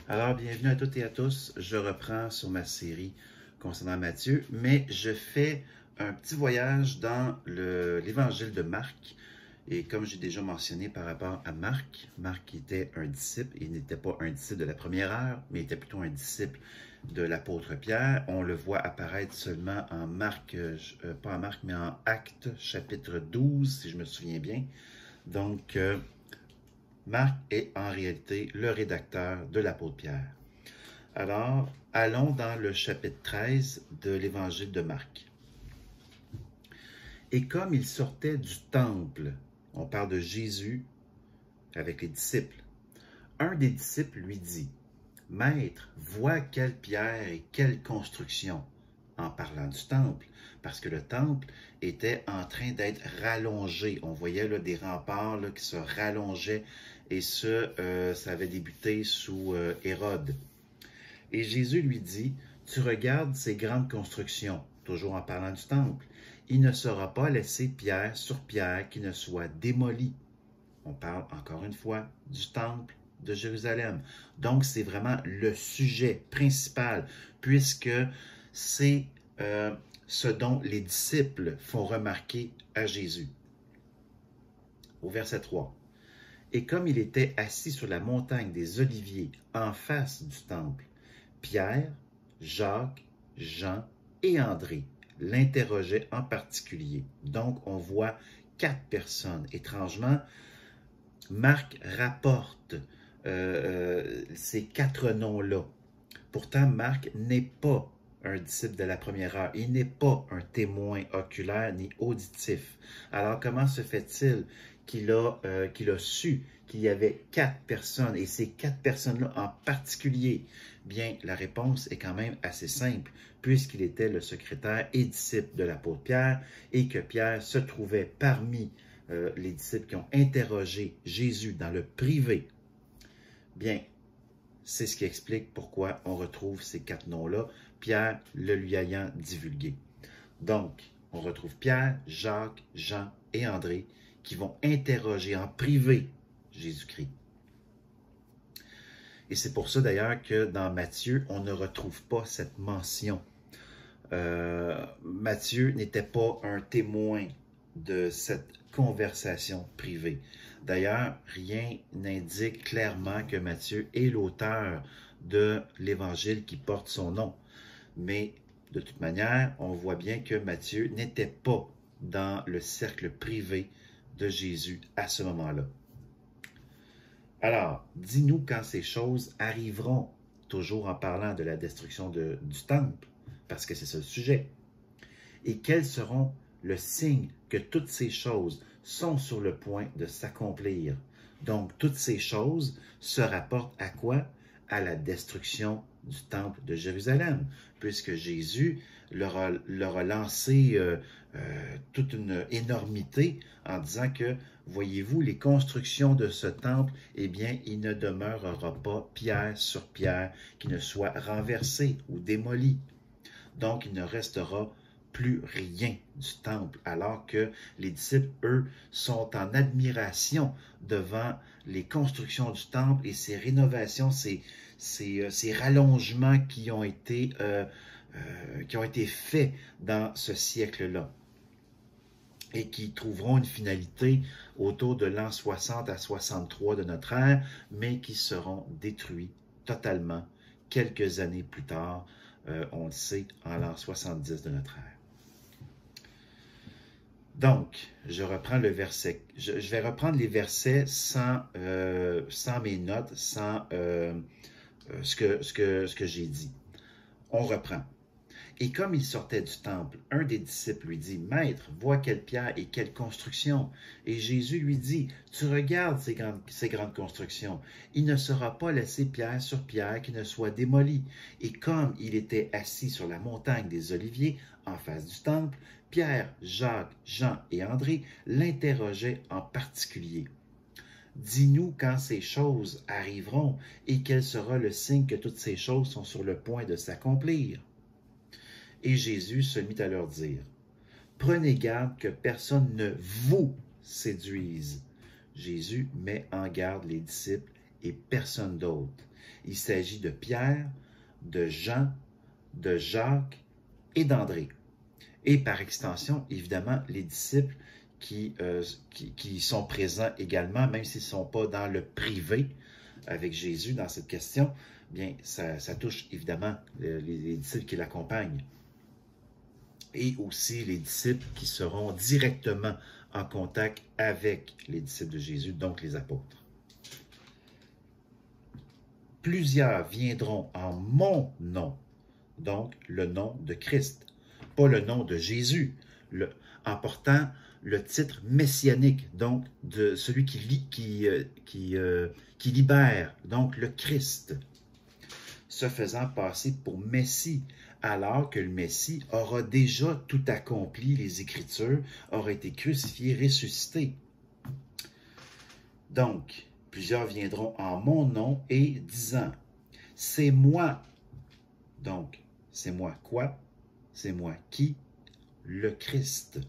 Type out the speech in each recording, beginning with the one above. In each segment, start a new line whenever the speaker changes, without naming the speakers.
Alors, bienvenue à toutes et à tous. Je reprends sur ma série concernant Matthieu, mais je fais un petit voyage dans l'évangile de Marc. Et comme j'ai déjà mentionné par rapport à Marc, Marc était un disciple. Il n'était pas un disciple de la première heure, mais il était plutôt un disciple de l'apôtre Pierre. On le voit apparaître seulement en Marc, pas en Marc, mais en Actes, chapitre 12, si je me souviens bien. Donc, Marc est en réalité le rédacteur de l'apôtre Pierre. Alors, allons dans le chapitre 13 de l'évangile de Marc. Et comme il sortait du temple, on parle de Jésus avec les disciples, un des disciples lui dit, « Maître, vois quelle pierre et quelle construction » en parlant du temple, parce que le temple était en train d'être rallongé. On voyait là, des remparts là, qui se rallongeaient, et ça avait débuté sous Hérode. Et Jésus lui dit, « Tu regardes ces grandes constructions, toujours en parlant du temple. Il ne sera pas laissé pierre sur pierre qui ne soit démolie. » On parle encore une fois du temple de Jérusalem. Donc, c'est vraiment le sujet principal, puisque c'est ce dont les disciples font remarquer à Jésus. Au verset 3. Et comme il était assis sur la montagne des Oliviers en face du temple, Pierre, Jacques, Jean et André l'interrogeaient en particulier. Donc, on voit 4 personnes. Étrangement, Marc rapporte ces 4 noms-là. Pourtant, Marc n'est pas un disciple de la première heure. Il n'est pas un témoin oculaire ni auditif. Alors, comment se fait-il qu'il a su qu'il y avait 4 personnes, et ces 4 personnes-là en particulier? Bien, la réponse est quand même assez simple, puisqu'il était le secrétaire et disciple de l'apôtre Pierre, et que Pierre se trouvait parmi les disciples qui ont interrogé Jésus dans le privé. Bien, c'est ce qui explique pourquoi on retrouve ces 4 noms-là, Pierre le lui ayant divulgué. Donc, on retrouve Pierre, Jacques, Jean et André qui vont interroger en privé Jésus-Christ. Et c'est pour ça d'ailleurs que dans Matthieu, on ne retrouve pas cette mention. Matthieu n'était pas un témoin de cette conversation privée. D'ailleurs, rien n'indique clairement que Matthieu est l'auteur de l'évangile qui porte son nom. Mais de toute manière, on voit bien que Matthieu n'était pas dans le cercle privé de Jésus à ce moment-là. Alors, dis-nous quand ces choses arriveront, toujours en parlant de la destruction du temple, parce que c'est ça le sujet. Et quels seront le signe que toutes ces choses sont sur le point de s'accomplir. Donc, toutes ces choses se rapportent à quoi? À la destruction du temple de Jérusalem, puisque Jésus leur a lancé toute une énormité en disant que, voyez-vous, les constructions de ce temple, eh bien, il ne demeurera pas pierre sur pierre qui ne soit renversée ou démolie. Donc, il ne restera plus rien du temple, alors que les disciples, eux, sont en admiration devant les constructions du temple et ces rénovations, ces rallongements qui ont été faits dans ce siècle-là et qui trouveront une finalité autour de l'an 60 à 63 de notre ère, mais qui seront détruits totalement quelques années plus tard, on le sait, en l'an 70 de notre ère. Donc, je reprends le verset. Je vais reprendre les versets sans mes notes, sans ce que j'ai dit. On reprend. Et comme il sortait du temple, un des disciples lui dit, « Maître, vois quelle pierre et quelle construction. » Et Jésus lui dit, « Tu regardes ces grandes constructions. Il ne sera pas laissé pierre sur pierre qui ne soit démolie. » Et comme il était assis sur la montagne des Oliviers, en face du temple, Pierre, Jacques, Jean et André l'interrogeaient en particulier. « Dis-nous quand ces choses arriveront et quel sera le signe que toutes ces choses sont sur le point de s'accomplir. » Et Jésus se mit à leur dire, « Prenez garde que personne ne vous séduise. » Jésus met en garde les disciples et personne d'autre. Il s'agit de Pierre, de Jean, de Jacques et d'André. Et par extension, évidemment, les disciples qui sont présents également, même s'ils ne sont pas dans le privé avec Jésus dans cette question, bien, ça touche évidemment les disciples qui l'accompagnent. Et aussi les disciples qui seront directement en contact avec les disciples de Jésus, donc les apôtres. Plusieurs viendront en mon nom, donc le nom de Christ, pas le nom de Jésus, en portant le titre messianique, donc de celui qui libère, donc le Christ, se faisant passer pour Messie, alors que le Messie aura déjà tout accompli, les Écritures, aura été crucifié, ressuscité. Donc, plusieurs viendront en mon nom et disant, c'est moi. Donc, c'est moi quoi? C'est moi qui? Le Christ.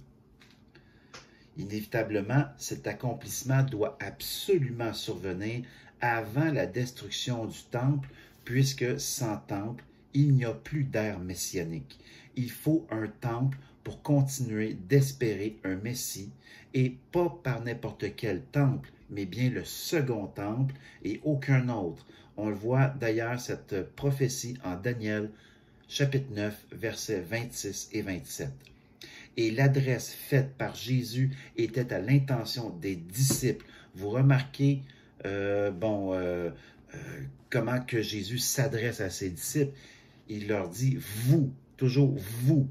Inévitablement, cet accomplissement doit absolument survenir avant la destruction du temple, puisque sans temple, il n'y a plus d'ère messianique. Il faut un temple pour continuer d'espérer un Messie, et pas par n'importe quel temple, mais bien le second temple et aucun autre. On le voit d'ailleurs, cette prophétie en Daniel, chapitre 9, versets 26 et 27. Et l'adresse faite par Jésus était à l'intention des disciples. Vous remarquez, comment que Jésus s'adresse à ses disciples. Il leur dit « vous », toujours « vous ».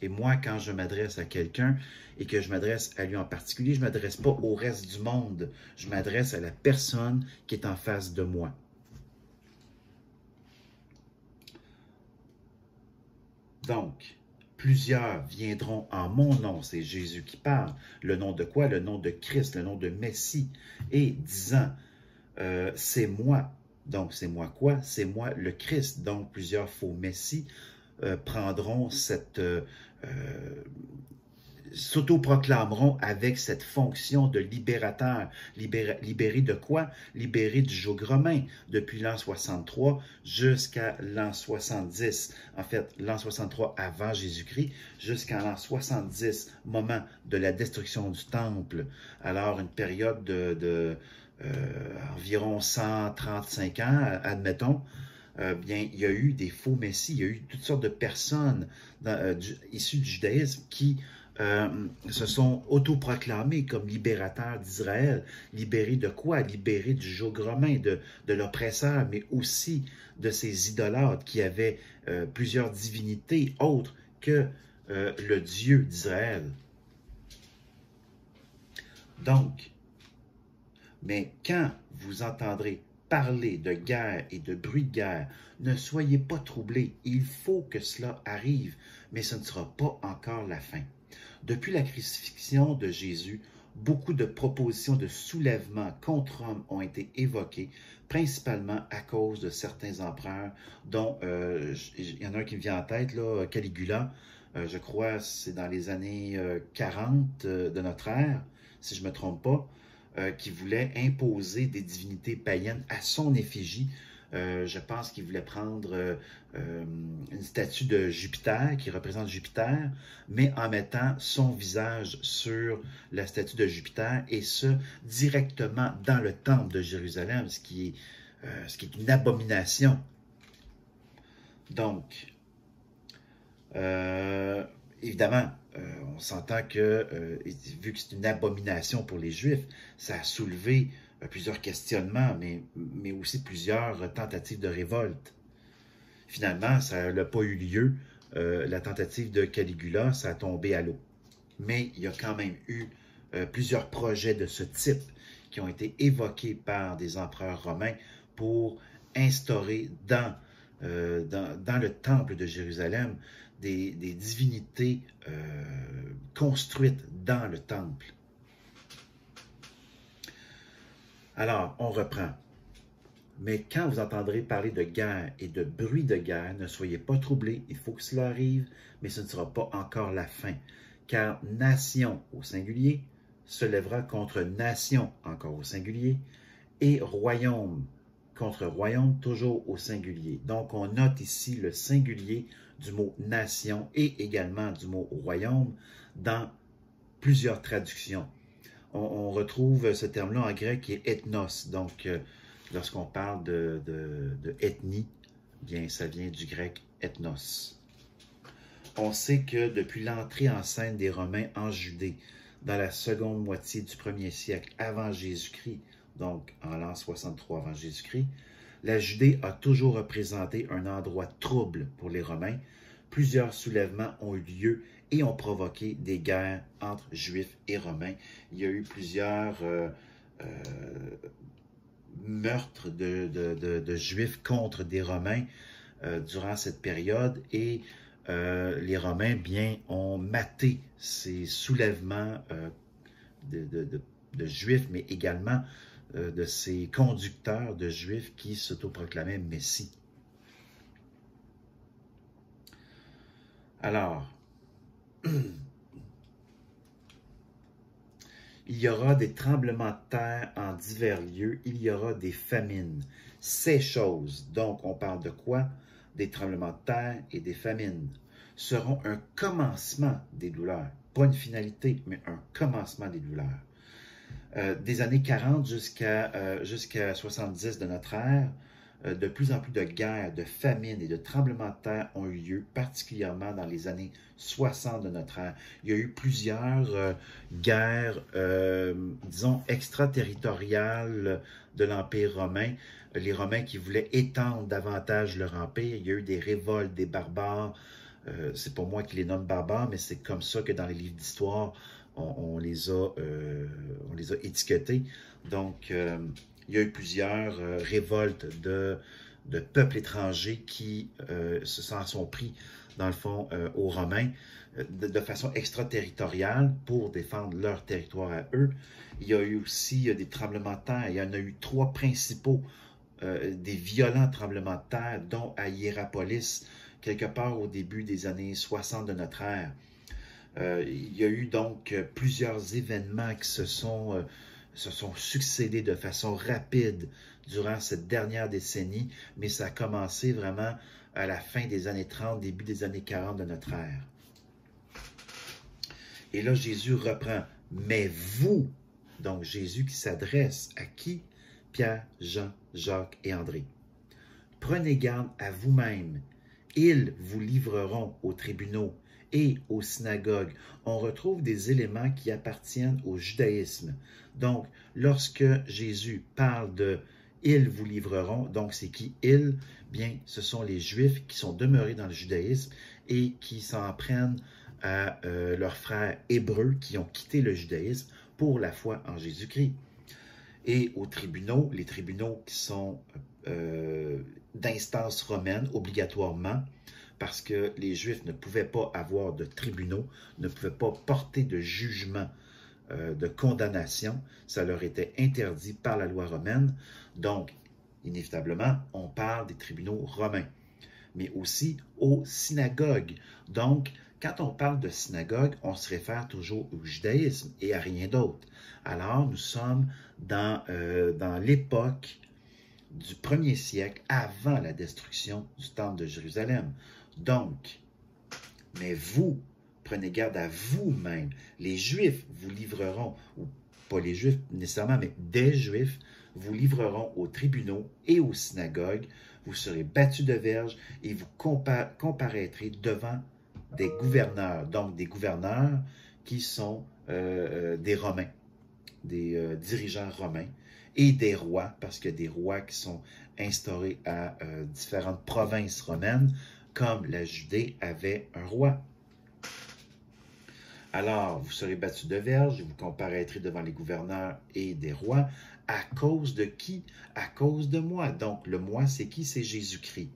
Et moi, quand je m'adresse à quelqu'un et que je m'adresse à lui en particulier, je ne m'adresse pas au reste du monde. Je m'adresse à la personne qui est en face de moi. Donc, plusieurs viendront en mon nom, c'est Jésus qui parle. Le nom de quoi? Le nom de Christ, le nom de Messie. Et disant, c'est moi. Donc, c'est moi quoi? C'est moi le Christ. Donc, plusieurs faux Messies prendront s'autoproclameront avec cette fonction de libérateur. Libéré de quoi? Libéré du joug romain, depuis l'an 63 jusqu'à l'an 70. En fait, l'an 63 avant Jésus-Christ, jusqu'à l'an 70, moment de la destruction du temple. Alors, une période environ 135 ans, admettons, bien, il y a eu des faux messies, il y a eu toutes sortes de personnes issues du judaïsme qui se sont autoproclamés comme libérateurs d'Israël. Libérés de quoi? Libérés du joug romain, de l'oppresseur, mais aussi de ces idolâtres qui avaient plusieurs divinités autres que le Dieu d'Israël. Donc, mais quand vous entendrez parler de guerre et de bruit de guerre, ne soyez pas troublés. Il faut que cela arrive, mais ce ne sera pas encore la fin. Depuis la crucifixion de Jésus, beaucoup de propositions de soulèvement contre Rome ont été évoquées, principalement à cause de certains empereurs, dont il y en a un qui me vient en tête, là, Caligula, je crois c'est dans les années 40 de notre ère, si je ne me trompe pas, qui voulait imposer des divinités païennes à son effigie. Je pense qu'il voulait prendre une statue de Jupiter, qui représente Jupiter, mais en mettant son visage sur la statue de Jupiter, et ce, directement dans le temple de Jérusalem, ce qui est une abomination. Donc, évidemment, on s'entend que, vu que c'est une abomination pour les Juifs, ça a soulevé plusieurs questionnements, mais aussi plusieurs tentatives de révolte. Finalement, ça n'a pas eu lieu. La tentative de Caligula, ça a tombé à l'eau. Mais il y a quand même eu plusieurs projets de ce type qui ont été évoqués par des empereurs romains pour instaurer dans le temple de Jérusalem des divinités construites dans le temple. Alors, on reprend. Mais quand vous entendrez parler de guerre et de bruit de guerre, ne soyez pas troublés, il faut que cela arrive, mais ce ne sera pas encore la fin. Car nation au singulier se lèvera contre nation encore au singulier, et royaume contre royaume, toujours au singulier. Donc, on note ici le singulier du mot nation et également du mot royaume dans plusieurs traductions. On retrouve ce terme-là en grec qui est ethnos. Donc, lorsqu'on parle de ethnie, bien, ça vient du grec ethnos. On sait que depuis l'entrée en scène des Romains en Judée, dans la seconde moitié du 1er siècle avant Jésus-Christ, donc en l'an 63 avant Jésus-Christ, la Judée a toujours représenté un endroit trouble pour les Romains. Plusieurs soulèvements ont eu lieu et ont provoqué des guerres entre Juifs et Romains. Il y a eu plusieurs meurtres de Juifs contre des Romains durant cette période et les Romains, bien, ont maté ces soulèvements de Juifs, mais également de ces conducteurs de Juifs qui s'autoproclamaient Messie. Alors, il y aura des tremblements de terre en divers lieux, il y aura des famines. Ces choses, donc on parle de quoi? Des tremblements de terre et des famines, seront un commencement des douleurs. Pas une finalité, mais un commencement des douleurs. Des années 40 jusqu'à 70 de notre ère, de plus en plus de guerres, de famines et de tremblements de terre ont eu lieu, particulièrement dans les années 60 de notre ère. Il y a eu plusieurs guerres, disons, extraterritoriales de l'Empire romain. Les Romains qui voulaient étendre davantage leur empire. Il y a eu des révoltes, des barbares. C'est pas moi qui les nomme barbares, mais c'est comme ça que dans les livres d'histoire, on les a étiquetés. Donc, il y a eu plusieurs révoltes de peuples étrangers qui s'en sont pris, dans le fond, aux Romains de façon extraterritoriale pour défendre leur territoire à eux. Il y a eu aussi des tremblements de terre. Il y en a eu 3 principaux, des violents tremblements de terre, dont à Hiérapolis, quelque part au début des années 60 de notre ère. Il y a eu donc plusieurs événements qui se sont succédés de façon rapide durant cette dernière décennie, mais ça a commencé vraiment à la fin des années 30, début des années 40 de notre ère. Et là, Jésus reprend, mais vous, donc Jésus qui s'adresse à qui? Pierre, Jean, Jacques et André. Prenez garde à vous-même, ils vous livreront aux tribunaux et aux synagogues. On retrouve des éléments qui appartiennent au judaïsme. Donc, lorsque Jésus parle de « ils vous livreront », donc c'est qui « ils » ? Bien, ce sont les Juifs qui sont demeurés dans le judaïsme et qui s'en prennent à leurs frères hébreux qui ont quitté le judaïsme pour la foi en Jésus-Christ. Et aux tribunaux, les tribunaux qui sont d'instance romaine obligatoirement, parce que les Juifs ne pouvaient pas avoir de tribunaux, ne pouvaient pas porter de jugement, de condamnation. Ça leur était interdit par la loi romaine. Donc, inévitablement, on parle des tribunaux romains, mais aussi aux synagogues. Donc, quand on parle de synagogue, on se réfère toujours au judaïsme et à rien d'autre. Alors, nous sommes dans l'époque du 1er siècle, avant la destruction du temple de Jérusalem. Donc, mais vous, prenez garde à vous-même. Les Juifs vous livreront, ou pas les Juifs nécessairement, mais des Juifs vous livreront aux tribunaux et aux synagogues. Vous serez battus de verge et vous comparaîtrez devant des gouverneurs. Donc, des gouverneurs qui sont des Romains, des dirigeants romains, et des rois, parce qu'il y a des rois qui sont instaurés à différentes provinces romaines, comme la Judée avait un roi. Alors, vous serez battus de verge, vous comparaîtrez devant les gouverneurs et des rois, à cause de qui? À cause de moi. Donc, le moi, c'est qui? C'est Jésus-Christ.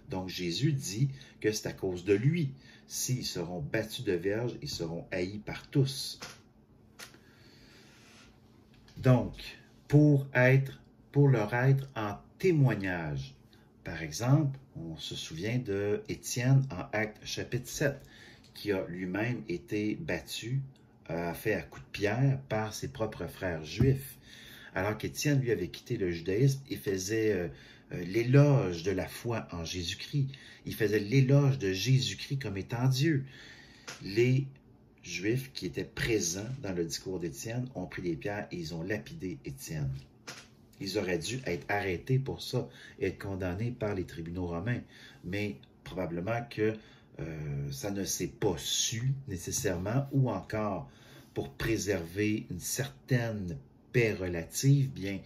Donc, Jésus dit que c'est à cause de lui. S'ils seront battus de verge, ils seront haïs par tous. Donc, pour leur être en témoignage. Par exemple, on se souvient de Étienne en Actes chapitre 7, qui a lui-même été battu, fait à coups de pierre par ses propres frères juifs. alors qu'Étienne, lui, avait quitté le judaïsme et faisait l'éloge de la foi en Jésus-Christ. Il faisait l'éloge de Jésus-Christ comme étant Dieu. Les Juifs qui étaient présents dans le discours d'Étienne ont pris des pierres et ils ont lapidé Étienne. Ils auraient dû être arrêtés pour ça et être condamnés par les tribunaux romains. Mais probablement que ça ne s'est pas su nécessairement, ou encore pour préserver une certaine paix relative, bien,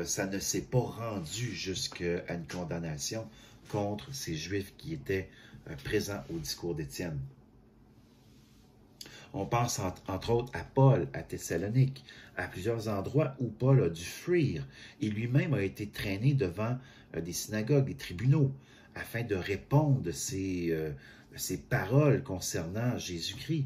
ça ne s'est pas rendu jusqu'à une condamnation contre ces Juifs qui étaient présents au discours d'Étienne. On pense entre autres à Paul, à Thessalonique, à plusieurs endroits où Paul a dû fuir et lui-même a été traîné devant des synagogues, des tribunaux, afin de répondre de ces paroles concernant Jésus-Christ.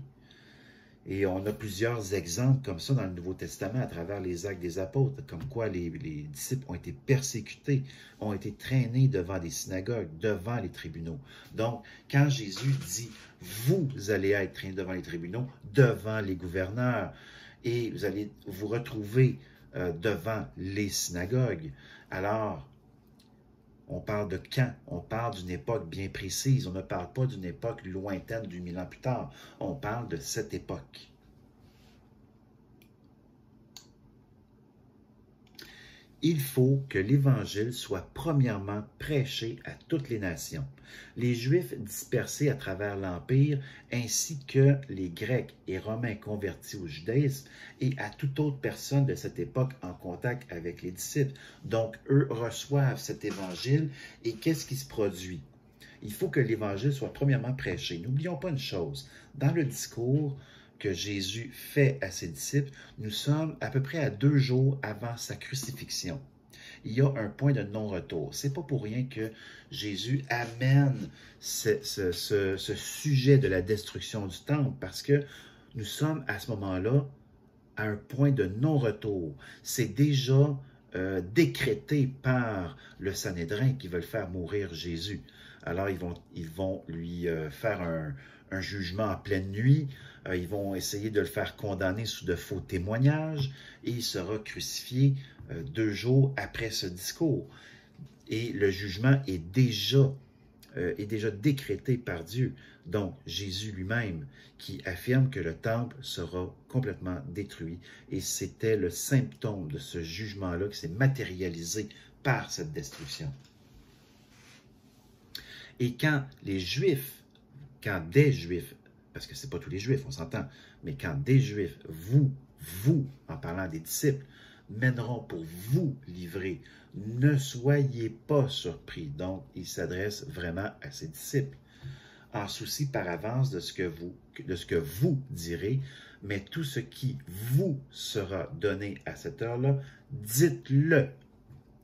Et on a plusieurs exemples comme ça dans le Nouveau Testament à travers les actes des apôtres, comme quoi les disciples ont été persécutés, ont été traînés devant des synagogues, devant les tribunaux. Donc, quand Jésus dit « vous allez être traînés devant les tribunaux, devant les gouverneurs, et vous allez vous retrouver devant les synagogues », alors on parle de quand? On parle d'une époque bien précise. On ne parle pas d'une époque lointaine d'1000 ans plus tard. On parle de cette époque. Il faut que l'Évangile soit premièrement prêché à toutes les nations. Les Juifs dispersés à travers l'Empire, ainsi que les Grecs et Romains convertis au judaïsme, et à toute autre personne de cette époque en contact avec les disciples. Donc, eux reçoivent cet Évangile, et qu'est-ce qui se produit? Il faut que l'Évangile soit premièrement prêché. N'oublions pas une chose, dans le discours que Jésus fait à ses disciples, nous sommes à peu près à 2 jours avant sa crucifixion. Il y a un point de non-retour. Ce n'est pas pour rien que Jésus amène ce sujet de la destruction du temple, parce que nous sommes à ce moment-là à un point de non-retour. C'est déjà décrété par le Sanhédrin qui veulent faire mourir Jésus. Alors, ils vont lui faire un jugement en pleine nuit. Ils vont essayer de le faire condamner sous de faux témoignages et il sera crucifié 2 jours après ce discours. Et le jugement est déjà décrété par Dieu. Donc, Jésus lui-même qui affirme que le temple sera complètement détruit. Et c'était le symptôme de ce jugement-là qui s'est matérialisé par cette destruction. Et quand des Juifs, parce que ce n'est pas tous les Juifs, on s'entend, mais quand des Juifs, vous, en parlant des disciples, mèneront pour vous livrer, ne soyez pas surpris. Donc, il s'adresse vraiment à ses disciples, en souci par avance de ce que vous direz, mais tout ce qui vous sera donné à cette heure-là, dites-le,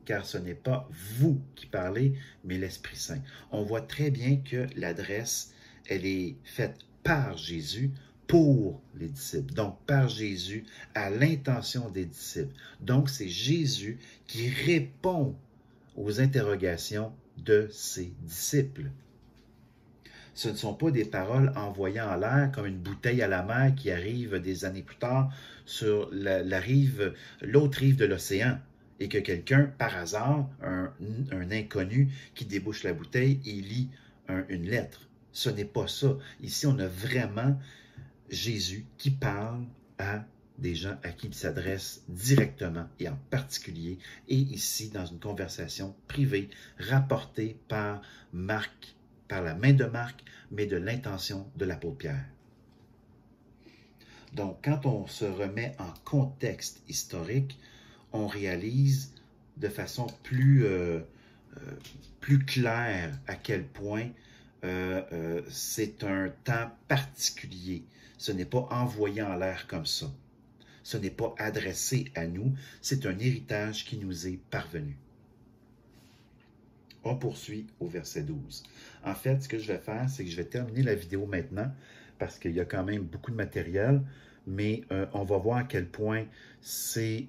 car ce n'est pas vous qui parlez, mais l'Esprit Saint. On voit très bien que l'adresse, elle est faite par Jésus pour les disciples. Donc, par Jésus, à l'intention des disciples. Donc, c'est Jésus qui répond aux interrogations de ses disciples. Ce ne sont pas des paroles envoyées en l'air comme une bouteille à la mer qui arrive des années plus tard sur l'autre rive de l'océan et que quelqu'un, par hasard, un inconnu qui débouche la bouteille et lit une lettre. Ce n'est pas ça. Ici, on a vraiment Jésus qui parle à des gens à qui il s'adresse directement et en particulier, et ici dans une conversation privée rapportée par Marc, par la main de Marc, mais de l'intention de l'apôtre Pierre. Donc, quand on se remet en contexte historique, on réalise de façon plus claire à quel point c'est un temps particulier. Ce n'est pas envoyé en l'air comme ça. Ce n'est pas adressé à nous. C'est un héritage qui nous est parvenu. On poursuit au verset 12. En fait, ce que je vais faire, c'est que je vais terminer la vidéo maintenant parce qu'il y a quand même beaucoup de matériel, mais on va voir à quel point c'est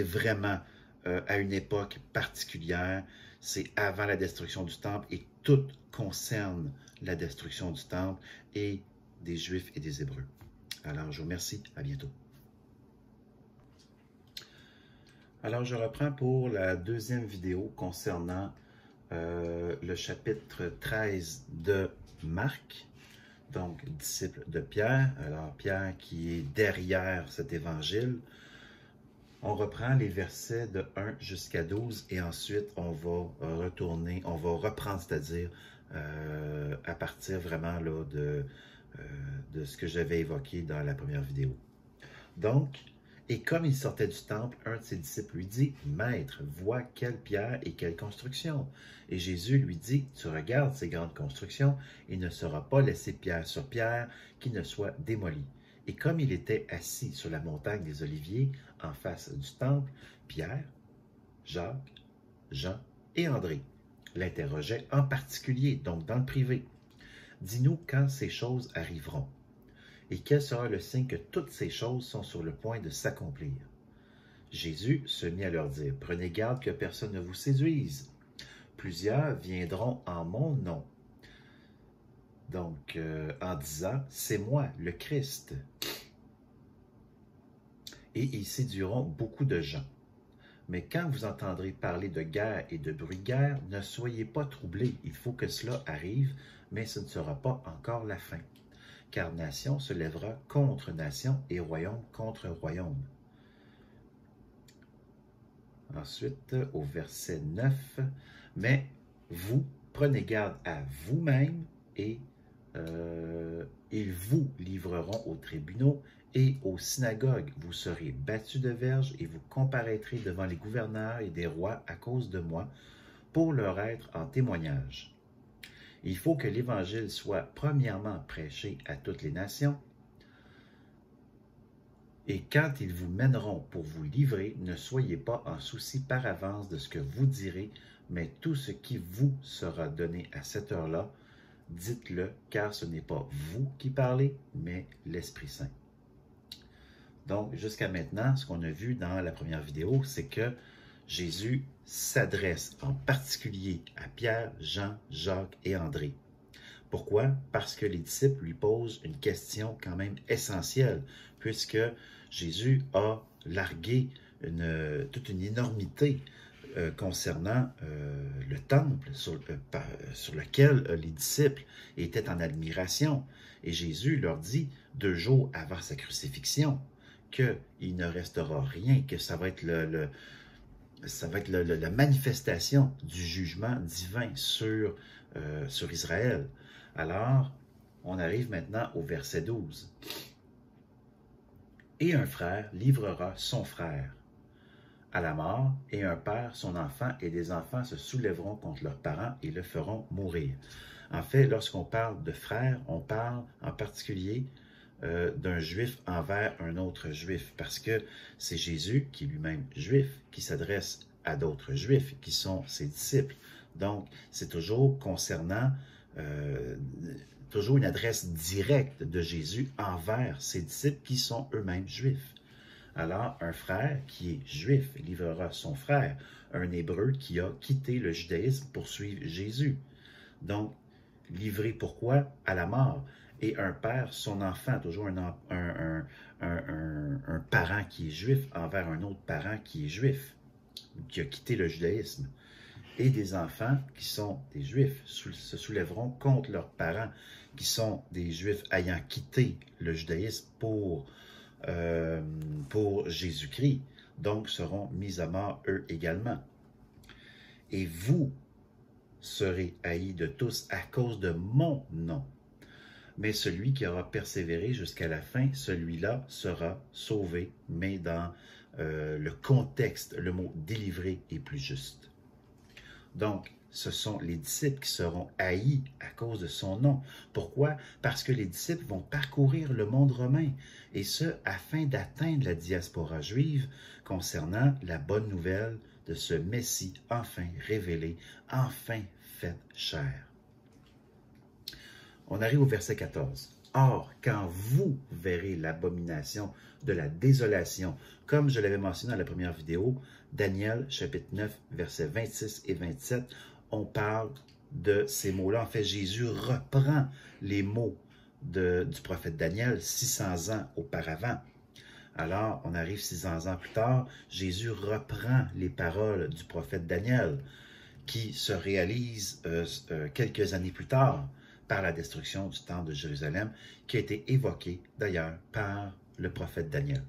vraiment à une époque particulière. C'est avant la destruction du temple et tout concerne la destruction du temple et des Juifs et des Hébreux. Alors, je vous remercie. À bientôt. Alors, je reprends pour la deuxième vidéo concernant le chapitre 13 de Marc, donc disciple de Pierre. Alors, Pierre qui est derrière cet évangile. On reprend les versets de 1 jusqu'à 12 et ensuite on va reprendre, c'est-à-dire à partir vraiment là, de ce que j'avais évoqué dans la première vidéo. Donc, et comme il sortait du temple, un de ses disciples lui dit, « Maître, vois quelle pierre et quelle construction. » Et Jésus lui dit, « Tu regardes ces grandes constructions, il ne sera pas laissé pierre sur pierre qui ne soit démolie. » Et comme il était assis sur la montagne des Oliviers, en face du temple, Pierre, Jacques, Jean et André l'interrogeaient en particulier, donc dans le privé. « Dis-nous quand ces choses arriveront. Et quel sera le signe que toutes ces choses sont sur le point de s'accomplir? » Jésus se mit à leur dire, « Prenez garde que personne ne vous séduise. Plusieurs viendront en mon nom. » Donc, en disant, « C'est moi, le Christ. » Et ils séduiront beaucoup de gens. Mais quand vous entendrez parler de guerre et de bruit de guerre, ne soyez pas troublés. Il faut que cela arrive, mais ce ne sera pas encore la fin. Car nation se lèvera contre nation et royaume contre royaume. Ensuite, au verset 9, « Mais vous, prenez garde à vous-même et ils vous livreront aux tribunaux et aux synagogues. Vous serez battus de verges et vous comparaîtrez devant les gouverneurs et des rois à cause de moi pour leur être en témoignage. Il faut que l'Évangile soit premièrement prêché à toutes les nations. Et quand ils vous mèneront pour vous livrer, ne soyez pas en souci par avance de ce que vous direz, mais tout ce qui vous sera donné à cette heure-là, dites-le, car ce n'est pas vous qui parlez, mais l'Esprit Saint. » Donc, jusqu'à maintenant, ce qu'on a vu dans la première vidéo, c'est que Jésus s'adresse en particulier à Pierre, Jean, Jacques et André. Pourquoi? Parce que les disciples lui posent une question quand même essentielle, puisque Jésus a largué toute une énormité concernant le temple sur lequel les disciples étaient en admiration. Et Jésus leur dit, 2 jours avant sa crucifixion, qu'il ne restera rien, que ça va être la manifestation du jugement divin sur Israël. Alors, on arrive maintenant au verset 12. « Et un frère livrera son frère à la mort, et un père son enfant, et des enfants se soulèveront contre leurs parents et le feront mourir. » En fait, lorsqu'on parle de frère, on parle en particulier d'un juif envers un autre juif, parce que c'est Jésus, qui est lui-même juif, qui s'adresse à d'autres juifs, qui sont ses disciples. Donc, c'est toujours concernant, toujours une adresse directe de Jésus envers ses disciples qui sont eux-mêmes juifs. Alors, un frère qui est juif livrera son frère, un hébreu qui a quitté le judaïsme pour suivre Jésus. Donc, livré pourquoi? À la mort. Et un père, son enfant, toujours un parent qui est juif envers un autre parent qui est juif, qui a quitté le judaïsme. Et des enfants qui sont des juifs se soulèveront contre leurs parents, qui sont des juifs ayant quitté le judaïsme pour Jésus-Christ, donc seront mis à mort eux également. Et vous serez haïs de tous à cause de mon nom. Mais celui qui aura persévéré jusqu'à la fin, celui-là sera sauvé. Mais dans le contexte, le mot « délivrer » est plus juste. Donc, ce sont les disciples qui seront haïs à cause de son nom. Pourquoi? Parce que les disciples vont parcourir le monde romain, et ce, afin d'atteindre la diaspora juive concernant la bonne nouvelle de ce Messie enfin révélé, enfin fait chair. On arrive au verset 14. « Or, quand vous verrez l'abomination de la désolation, comme je l'avais mentionné dans la première vidéo, Daniel, chapitre 9, versets 26 et 27, on parle de ces mots-là. En fait, Jésus reprend les mots du prophète Daniel 600 ans auparavant. Alors, on arrive 600 ans plus tard, Jésus reprend les paroles du prophète Daniel, qui se réalise quelques années plus tard par la destruction du temple de Jérusalem, qui a été évoquée d'ailleurs par le prophète Daniel.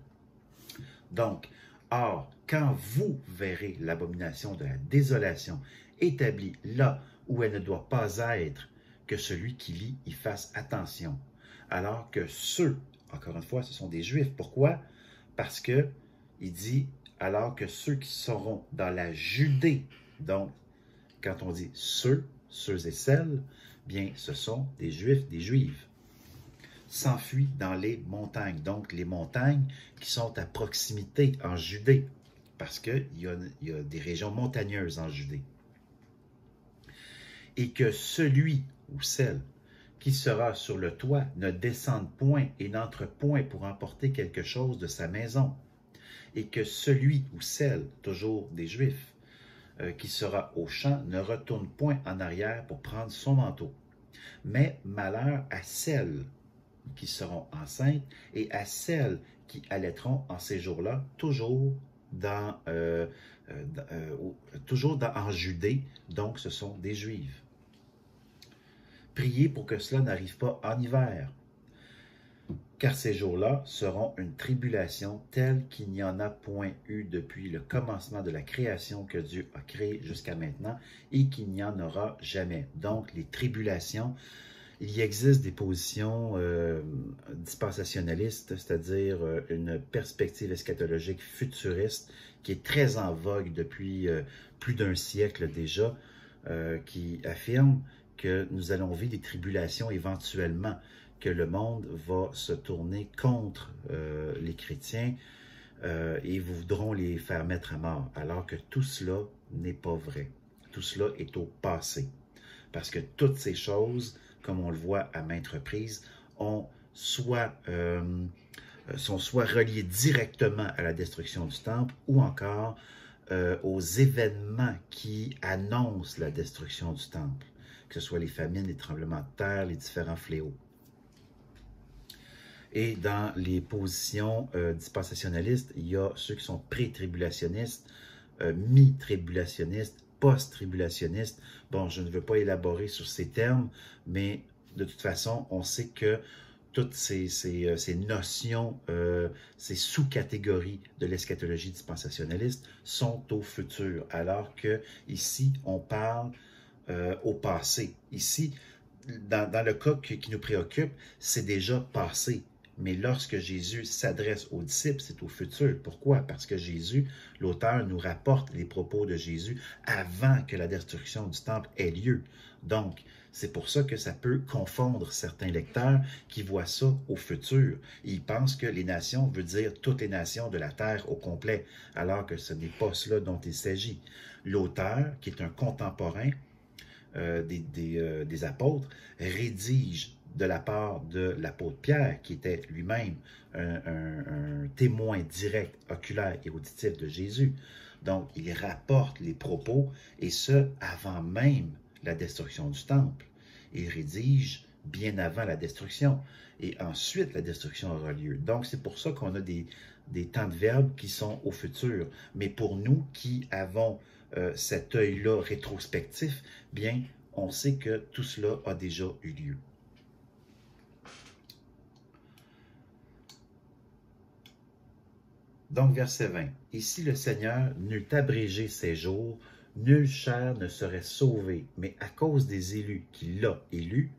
Donc, or, quand vous verrez l'abomination de la désolation établie là où elle ne doit pas être, que celui qui lit y fasse attention. Alors que ceux, encore une fois, ce sont des Juifs. Pourquoi? Parce que il dit, alors que ceux qui seront dans la Judée, donc, quand on dit ceux et celles, bien, ce sont des Juifs, des Juives, s'enfuient dans les montagnes. Donc, les montagnes qui sont à proximité en Judée, parce qu'il y a des régions montagneuses en Judée. Et que celui ou celle qui sera sur le toit ne descende point et n'entre point pour emporter quelque chose de sa maison. Et que celui ou celle, toujours des Juifs, qui sera au champ, ne retourne point en arrière pour prendre son manteau. Mais malheur à celles qui seront enceintes et à celles qui allaiteront en ces jours-là, toujours en Judée, donc ce sont des Juifs. Priez pour que cela n'arrive pas en hiver, car ces jours-là seront une tribulation telle qu'il n'y en a point eu depuis le commencement de la création que Dieu a créée jusqu'à maintenant et qu'il n'y en aura jamais. Donc, les tribulations, il y existe des positions dispensationalistes, c'est-à-dire une perspective eschatologique futuriste qui est très en vogue depuis plus d'un siècle déjà, qui affirme que nous allons vivre des tribulations éventuellement, que le monde va se tourner contre les chrétiens et voudront les faire mettre à mort, alors que tout cela n'est pas vrai. Tout cela est au passé. Parce que toutes ces choses, comme on le voit à maintes reprises, sont soit reliées directement à la destruction du temple ou encore aux événements qui annoncent la destruction du temple, que ce soit les famines, les tremblements de terre, les différents fléaux. Et dans les positions dispensationalistes, il y a ceux qui sont pré-tribulationnistes, mi-tribulationnistes, post-tribulationnistes. Bon, je ne veux pas élaborer sur ces termes, mais de toute façon, on sait que toutes ces notions, ces sous-catégories de l'eschatologie dispensationaliste sont au futur, alors que ici, on parle au passé. Ici, dans le cas qui nous préoccupe, c'est déjà passé. Mais lorsque Jésus s'adresse aux disciples, c'est au futur. Pourquoi? Parce que Jésus, l'auteur, nous rapporte les propos de Jésus avant que la destruction du temple ait lieu. Donc, c'est pour ça que ça peut confondre certains lecteurs qui voient ça au futur. Ils pensent que les nations veut dire toutes les nations de la terre au complet, alors que ce n'est pas cela dont il s'agit. L'auteur, qui est un contemporain des apôtres, rédige de la part de l'apôtre Pierre, qui était lui-même un témoin direct, oculaire et auditif de Jésus. Donc, il rapporte les propos, et ce, avant même la destruction du temple. Il rédige bien avant la destruction, et ensuite la destruction aura lieu. Donc, c'est pour ça qu'on a des temps de verbe qui sont au futur. Mais pour nous qui avons cet œil-là rétrospectif, bien, on sait que tout cela a déjà eu lieu. Donc, verset 20. « Et si le Seigneur n'eût abrégé ses jours, nulle chair ne serait sauvée, mais à cause des élus qu'il a élus,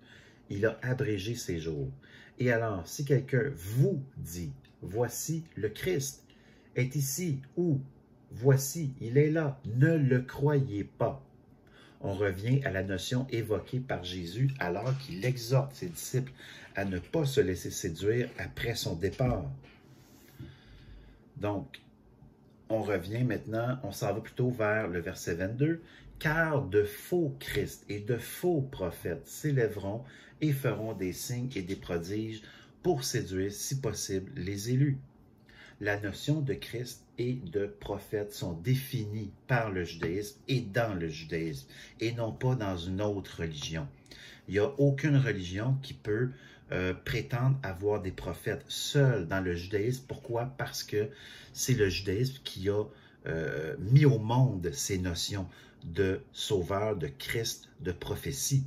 il a abrégé ses jours. Et alors, si quelqu'un vous dit, voici le Christ est ici, ou voici, il est là, ne le croyez pas. » On revient à la notion évoquée par Jésus alors qu'il exhorte ses disciples à ne pas se laisser séduire après son départ. Donc, on revient maintenant, on s'en va plutôt vers le verset 22. « Car de faux Christ et de faux prophètes s'élèveront et feront des signes et des prodiges pour séduire, si possible, les élus. » La notion de Christ et de prophète sont définies par le judaïsme et dans le judaïsme, et non pas dans une autre religion. Il n'y a aucune religion qui peut prétendent avoir des prophètes seuls dans le judaïsme. Pourquoi? Parce que c'est le judaïsme qui a mis au monde ces notions de sauveur, de Christ, de prophétie.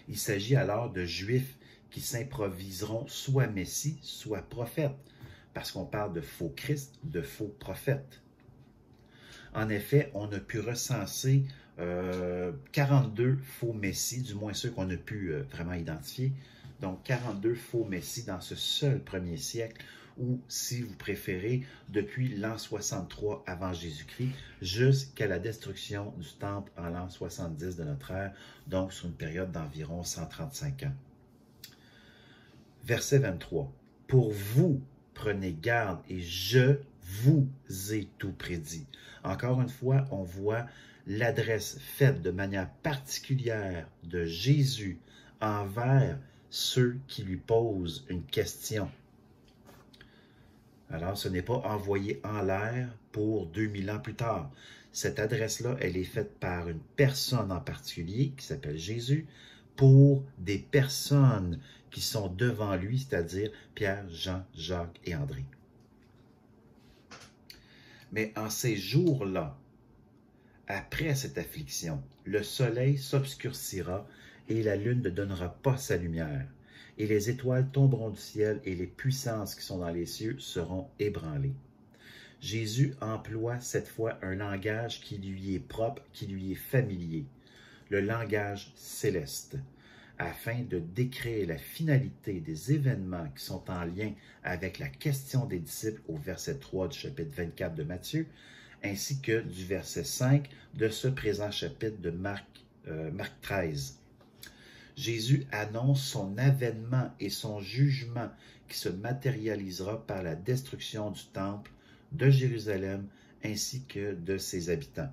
Il s'agit alors de juifs qui s'improviseront soit messie, soit prophète, parce qu'on parle de faux Christ, de faux prophètes. En effet, on a pu recenser 42 faux messies, du moins ceux qu'on a pu vraiment identifier. Donc, 42 faux messies dans ce seul premier siècle, ou, si vous préférez, depuis l'an 63 avant Jésus-Christ, jusqu'à la destruction du temple en l'an 70 de notre ère, donc sur une période d'environ 135 ans. Verset 23. « Pour vous, prenez garde, et je vous ai tout prédit. » Encore une fois, on voit l'adresse faite de manière particulière de Jésus envers ceux qui lui posent une question. Alors, ce n'est pas envoyé en l'air pour 2000 ans plus tard. Cette adresse-là, elle est faite par une personne en particulier qui s'appelle Jésus pour des personnes qui sont devant lui, c'est-à-dire Pierre, Jean, Jacques et André. Mais en ces jours-là, après cette affliction, le soleil s'obscurcira et la lune ne donnera pas sa lumière. Et les étoiles tomberont du ciel et les puissances qui sont dans les cieux seront ébranlées. Jésus emploie cette fois un langage qui lui est propre, qui lui est familier, le langage céleste, afin de décrire la finalité des événements qui sont en lien avec la question des disciples au verset 3 du chapitre 24 de Matthieu, ainsi que du verset 5 de ce présent chapitre de Marc 13. Jésus annonce son avènement et son jugement qui se matérialisera par la destruction du temple de Jérusalem ainsi que de ses habitants.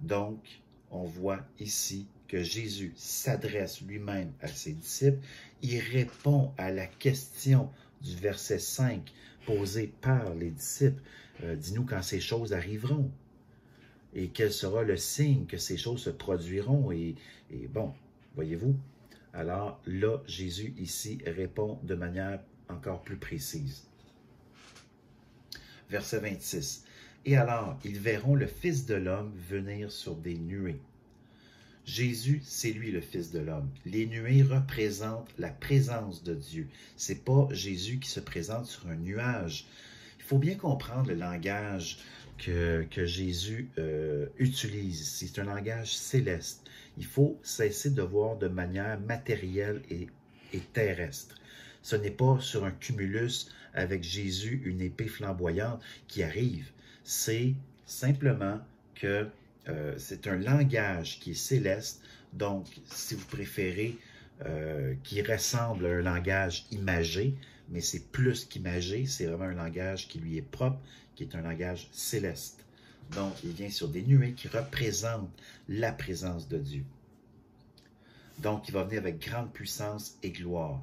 Donc, on voit ici que Jésus s'adresse lui-même à ses disciples. Il répond à la question du verset 5 posée par les disciples. Dis-nous quand ces choses arriveront et quel sera le signe que ces choses se produiront. Et bon, voyez-vous, alors là, Jésus ici répond de manière encore plus précise. Verset 26. « Et alors, ils verront le Fils de l'homme venir sur des nuées. » Jésus, c'est lui le Fils de l'homme. Les nuées représentent la présence de Dieu. Ce n'est pas Jésus qui se présente sur un nuage. Il faut bien comprendre le langage que Jésus utilise. C'est un langage céleste. Il faut cesser de voir de manière matérielle et terrestre. Ce n'est pas sur un cumulus avec Jésus, une épée flamboyante qui arrive. C'est simplement que c'est un langage qui est céleste, donc, si vous préférez, qui ressemble à un langage imagé, mais c'est plus qu'imagé, c'est vraiment un langage qui lui est propre, qui est un langage céleste. Donc, il vient sur des nuées qui représentent la présence de Dieu. Donc, il va venir avec grande puissance et gloire.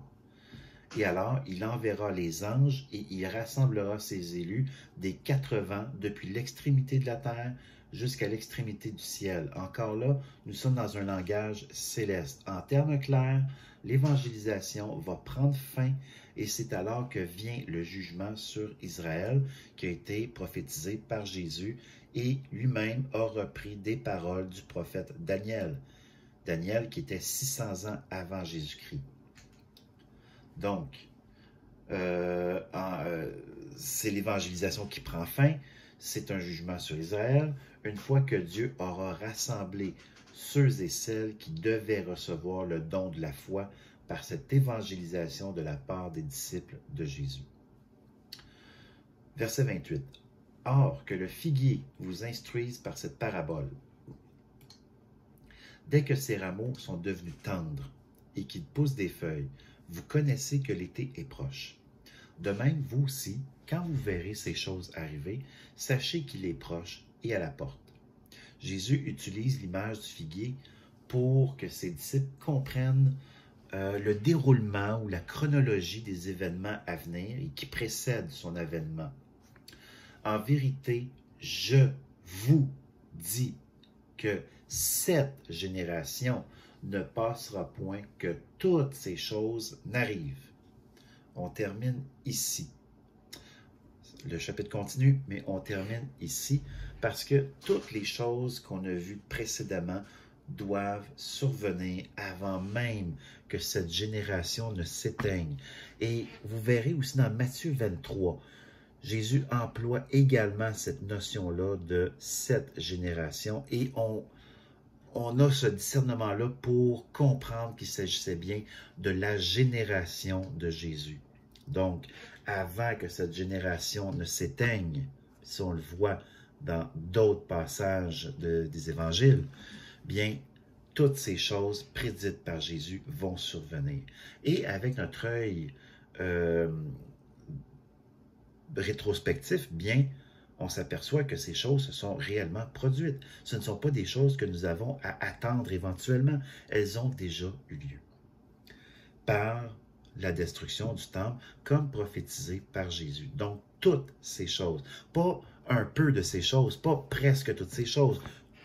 Et alors, il enverra les anges et il rassemblera ses élus des 4 vents depuis l'extrémité de la terre jusqu'à l'extrémité du ciel. Encore là, nous sommes dans un langage céleste. En termes clairs, l'évangélisation va prendre fin et c'est alors que vient le jugement sur Israël qui a été prophétisé par Jésus et lui-même a repris des paroles du prophète Daniel. Daniel qui était 600 ans avant Jésus-Christ. Donc, c'est l'évangélisation qui prend fin, c'est un jugement sur Israël, une fois que Dieu aura rassemblé ceux et celles qui devaient recevoir le don de la foi par cette évangélisation de la part des disciples de Jésus. Verset 28. « Or, que le figuier vous instruise par cette parabole. Dès que ses rameaux sont devenus tendres et qu'ils poussent des feuilles, vous connaissez que l'été est proche. De même, vous aussi, quand vous verrez ces choses arriver, sachez qu'il est proche et à la porte. » Jésus utilise l'image du figuier pour que ses disciples comprennent le déroulement ou la chronologie des événements à venir et qui précèdent son avènement. En vérité, je vous dis que cette génération ne passera point que toutes ces choses n'arrivent. On termine ici. Le chapitre continue, mais on termine ici parce que toutes les choses qu'on a vues précédemment doivent survenir avant même que cette génération ne s'éteigne. Et vous verrez aussi dans Matthieu 23, Jésus emploie également cette notion-là de cette génération et on a ce discernement-là pour comprendre qu'il s'agissait bien de la génération de Jésus. Donc, avant que cette génération ne s'éteigne, si on le voit dans d'autres passages des évangiles, bien, toutes ces choses prédites par Jésus vont survenir. Et avec notre œil rétrospectif, bien, on s'aperçoit que ces choses se sont réellement produites. Ce ne sont pas des choses que nous avons à attendre éventuellement. Elles ont déjà eu lieu. Par la destruction du temple, comme prophétisé par Jésus. Donc, toutes ces choses, pas un peu de ces choses, pas presque toutes ces choses,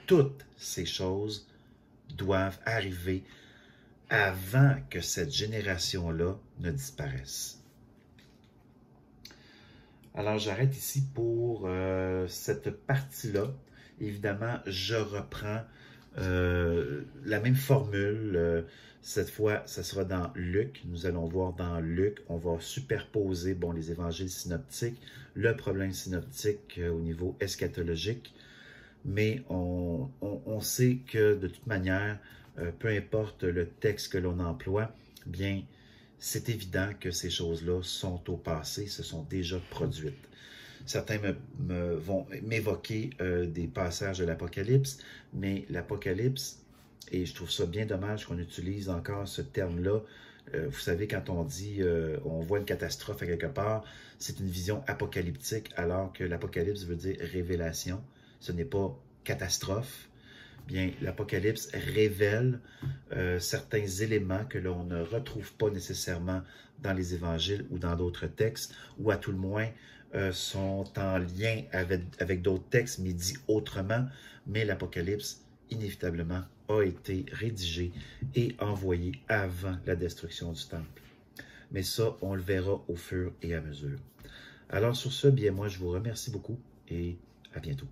toutes ces choses doivent arriver avant que cette génération-là ne disparaisse. Alors, j'arrête ici pour cette partie-là. Évidemment, je reprends la même formule. Cette fois, ça sera dans Luc. Nous allons voir dans Luc. On va superposer les évangiles synoptiques, le problème synoptique au niveau eschatologique. Mais on sait que de toute manière, peu importe le texte que l'on emploie, bien, c'est évident que ces choses-là sont au passé, se sont déjà produites. Certains vont m'évoquer des passages de l'Apocalypse, mais l'Apocalypse, et je trouve ça bien dommage qu'on utilise encore ce terme-là. Vous savez, quand on dit on voit une catastrophe à quelque part, c'est une vision apocalyptique, alors que l'Apocalypse veut dire révélation. Ce n'est pas catastrophe. Bien, l'Apocalypse révèle certains éléments que l'on ne retrouve pas nécessairement dans les évangiles ou dans d'autres textes, ou à tout le moins sont en lien avec d'autres textes, mais dit autrement. Mais l'Apocalypse, inévitablement, a été rédigé et envoyé avant la destruction du temple. Mais ça, on le verra au fur et à mesure. Alors sur ce, bien moi, je vous remercie beaucoup et à bientôt.